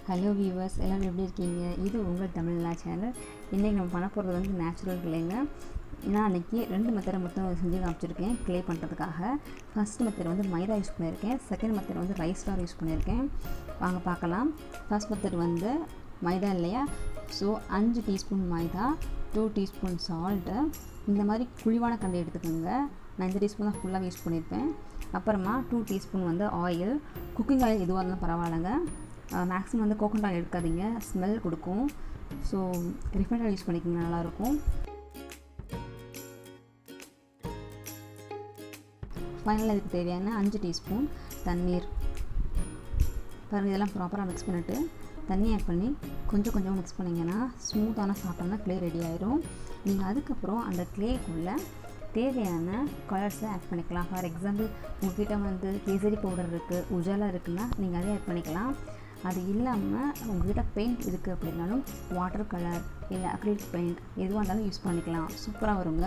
Hello viewers, எல்லோரும் எப்படி இருக்கீங்க? இது உங்கள் தமிழ்நா சேனல். இன்றைக்கி நம்ம பண்ண போகிறது வந்து நேச்சுரல் கிளேங்க. நான் அன்றைக்கி 2 மெத்தடை மட்டும் செஞ்சு காமிச்சிருக்கேன் கிளே பண்ணுறதுக்காக. ஃபஸ்ட் மெத்தட் வந்து மைதா யூஸ் பண்ணியிருக்கேன். செகண்ட் மெத்தட் வந்து ரைஸ் ஃப்ளார் யூஸ் பண்ணியிருக்கேன். வாங்க பார்க்கலாம். ஃபஸ்ட் மெத்தட் வந்து மைதா இல்லையா, ஸோ 5 டீஸ்பூன் மைதா, 2 டீஸ்பூன் சால்ட்டு. இந்த மாதிரி குழிவான கண்டை எடுத்துக்கோங்க. நான் இந்த டீஸ்பூன் தான் ஃபுல்லாக யூஸ் பண்ணியிருப்பேன். அப்புறமா 2 டீஸ்பூன் வந்து ஆயில். குக்கிங் ஆயில் எதுவாக இருந்தாலும் பரவாயில்லைங்க. மேக்ஸிமம் வந்து கோகோனட் ஆயில் எடுக்காதீங்க, ஸ்மெல் கொடுக்கும். ஸோ ரிஃபைண்ட் ஆயில் யூஸ் பண்ணிக்கோங்க, நல்லாயிருக்கும். ஃபைனலாக இதுக்கு தேவையான 5 டீஸ்பூன் தண்ணீர். பாருங்கள், இதெல்லாம் ப்ராப்பராக மிக்ஸ் பண்ணிவிட்டு தண்ணி ஆட் பண்ணி கொஞ்சம் கொஞ்சம் மிக்ஸ் பண்ணிங்கன்னா ஸ்மூத்தான சாப்பிட்டோம்னா க்ளே ரெடி ஆயிரும். நீங்கள் அதுக்கப்புறம் அந்த க்ளேக்குள்ளே தேவையான கலர்ஸை ஆட் பண்ணிக்கலாம். ஃபார் எக்ஸாம்பிள், உங்கள்கிட்ட வந்து கேசரி பவுடர் இருக்குது, உஜாலா இருக்குன்னா நீங்கள் அதே ஆட் பண்ணிக்கலாம். அது இல்லாமல் உங்கள்கிட்ட பெயிண்ட் இருக்குது அப்படின்னாலும் வாட்டர் கலர் இல்லை அக்ரிலிக் பெயிண்ட் எதுவாக இருந்தாலும் யூஸ் பண்ணிக்கலாம். சூப்பராக வருங்க.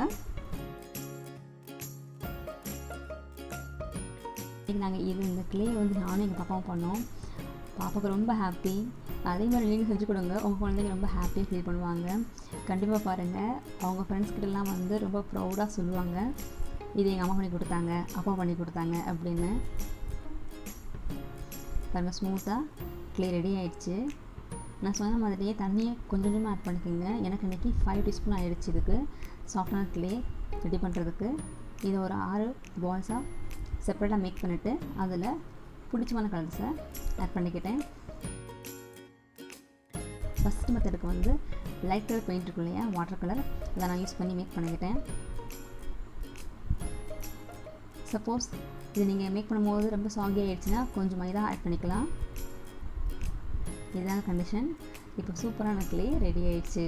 நாங்கள் இந்த க்ளே வந்து நானும் எங்கள் பாப்பாவும் பண்ணோம். பாப்பாவுக்கு ரொம்ப ஹாப்பி. அதே மாதிரி நீங்கள் செஞ்சு கொடுங்க, உங்கள் குழந்தைங்க ரொம்ப ஹாப்பியாக ஃபீல் பண்ணுவாங்க. கண்டிப்பாக பாருங்கள், அவங்க ஃப்ரெண்ட்ஸ்கிட்டலாம் வந்து ரொம்ப ப்ரௌடாக சொல்லுவாங்க, இது எங்கள் அம்மா பண்ணி கொடுத்தாங்க, அப்பா பண்ணி கொடுத்தாங்க அப்படின்னு. பாருங்கள், ஸ்மூத்தாக க்ளே ரெடி ஆகிடுச்சு. நான் சொன்ன மாதிரியே தண்ணியை கொஞ்சம் கொஞ்சமாக ஆட் பண்ணிக்கோங்க. எனக்கு இன்றைக்கி 5 டீஸ்பூன் ஆகிடுச்சு இதுக்கு சாஃப்டான க்ளே ரெடி பண்ணுறதுக்கு. இதை ஒரு 6 பால்ஸாக செப்பரேட்டாக மேக் பண்ணிவிட்டு அதில் பிடிச்சமான கலர்ஸை ஆட் பண்ணிக்கிட்டேன். ஃபஸ்ட் மெத்தடுக்கு வந்து லைட் கலர் பெயிண்ட் இருக்கும் இல்லையா, வாட்டர் கலர், அதை நான் யூஸ் பண்ணி மேக் பண்ணிக்கிட்டேன். சப்போஸ் இது நீங்கள் மேக் பண்ணும்போது ரொம்ப சாகி ஆகிடுச்சுன்னா கொஞ்சம் மைதா ஆட் பண்ணிக்கலாம். இதுதான் கண்டிஷன். இப்போ சூப்பரான க்ளே ரெடி ஆயிடுச்சு.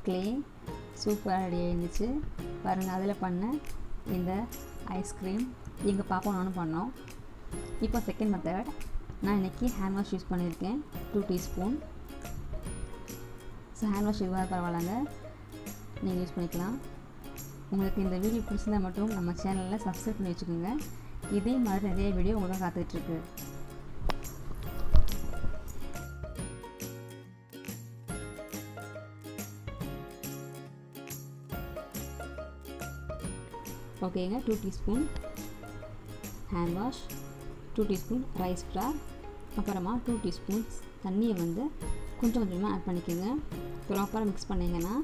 க்ளே சூப்பராக ரெடி ஆகிருந்துச்சு. பாருங்கள், அதில் பண்ண இந்த ஐஸ்கிரீம் எங்கள் பாப்பா நானும் பண்ணோம். இப்போ செகண்ட் மெத்தட், நான் இன்றைக்கி ஹேண்ட் வாஷ் யூஸ் பண்ணியிருக்கேன் 2 டீஸ்பூன். ஸோ ஹேண்ட் வாஷ் எதுவாக பரவாயில்லைங்க, நீங்கள் யூஸ் பண்ணிக்கலாம். உங்களுக்கு இந்த வீடியோ பிடிச்சிருந்தால் மட்டும் நம்ம சேனலில் சப்ஸ்கிரைப் பண்ணி வச்சுக்கோங்க. இதே மாதிரி நிறைய வீடியோ உங்களுக்கு காத்துட்ருக்கு. ஓகேங்க, 2 teaspoon hand wash, 2 teaspoon rice flower, அப்புறமா 2 டீஸ்பூன்ஸ் தண்ணியை வந்து கொஞ்சம் கொஞ்சமாக ஆட் பண்ணிக்கோங்க. ப்ராப்பராக மிக்ஸ் பண்ணிங்கன்னா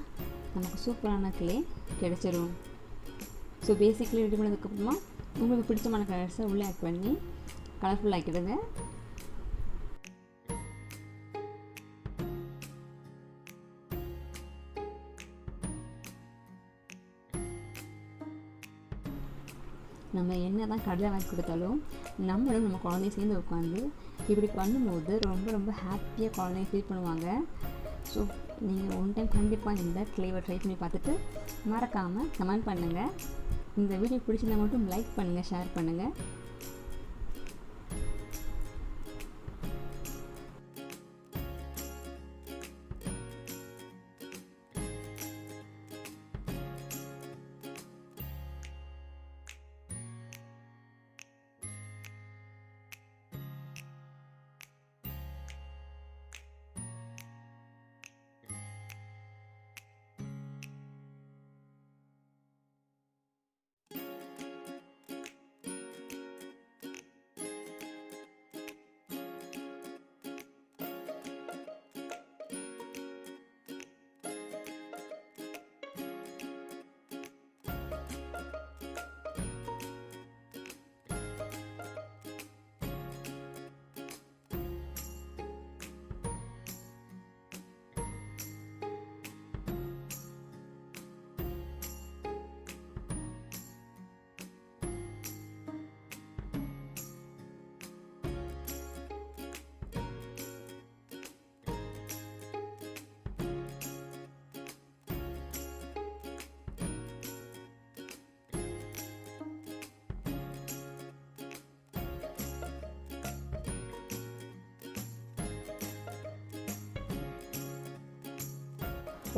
நமக்கு சூப்பரான க்ளே கிடச்சிரும். ஸோ பேசிக்லி ரெடி பண்ணதுக்கப்புறமா உங்களுக்கு பிடிச்சமான கலர்ஸை உள்ளே ஆட் பண்ணி கலர்ஃபுல் ஆக்கிடுங்க. நம்ம என்ன தான் கடையில் வாங்கி கொடுத்தாலும் நம்மளும் நம்ம குழந்தைய சேர்ந்து உட்காந்து இப்படி பண்ணும்போது ரொம்ப ரொம்ப ஹாப்பியாக குழந்தைங்க ஃபீல் பண்ணுவாங்க. ஸோ நீங்கள் ஒன் டைம் கண்டிப்பாக இந்த க்ளேவை ட்ரை பண்ணி பார்த்துட்டு மறக்காமல் கமெண்ட் பண்ணுங்கள். இந்த வீடியோ பிடிச்சிருந்தா மட்டும் லைக் பண்ணுங்கள், ஷேர் பண்ணுங்கள்.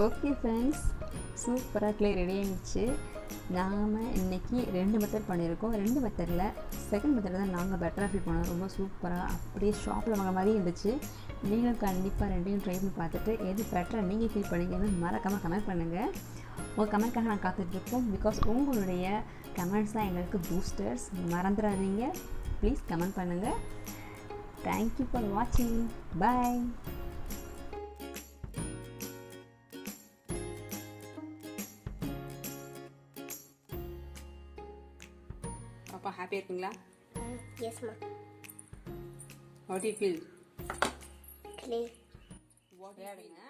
ஓகே ஃப்ரெண்ட்ஸ், சூப்பராக க்ளே ரெடி ஆகிடுச்சு. நாம் இன்றைக்கி 2 மெத்தட் பண்ணியிருக்கோம். 2 மெத்தடில் செகண்ட் மெத்தட் தான் நாங்கள் பெட்டராக ஃபீல் பண்ணோம். ரொம்ப சூப்பராக அப்படியே ஷாப்பில் வாங்க மாதிரி இருந்துச்சு. நீங்களும் கண்டிப்பாக 2யும் ட்ரை பண்ணி பார்த்துட்டு எது பெட்டராக நீங்கள் ஃபீல் பண்ணீங்கன்னு மறக்காமல் கமெண்ட் பண்ணுங்கள். உங்கள் கமெண்ட்காக நான் காத்துட்ருக்கோம். பிகாஸ் உங்களுடைய கமெண்ட்ஸ் தான் எங்களுக்கு பூஸ்டர்ஸ். மறந்துடாதீங்க, ப்ளீஸ் கமெண்ட் பண்ணுங்கள். தேங்க்யூ ஃபார் வாட்சிங். பாய். பாப்பா ஹாப்பியாக இருக்கீங்களா? Yes, ma. How do you feel? Play. What do you feel?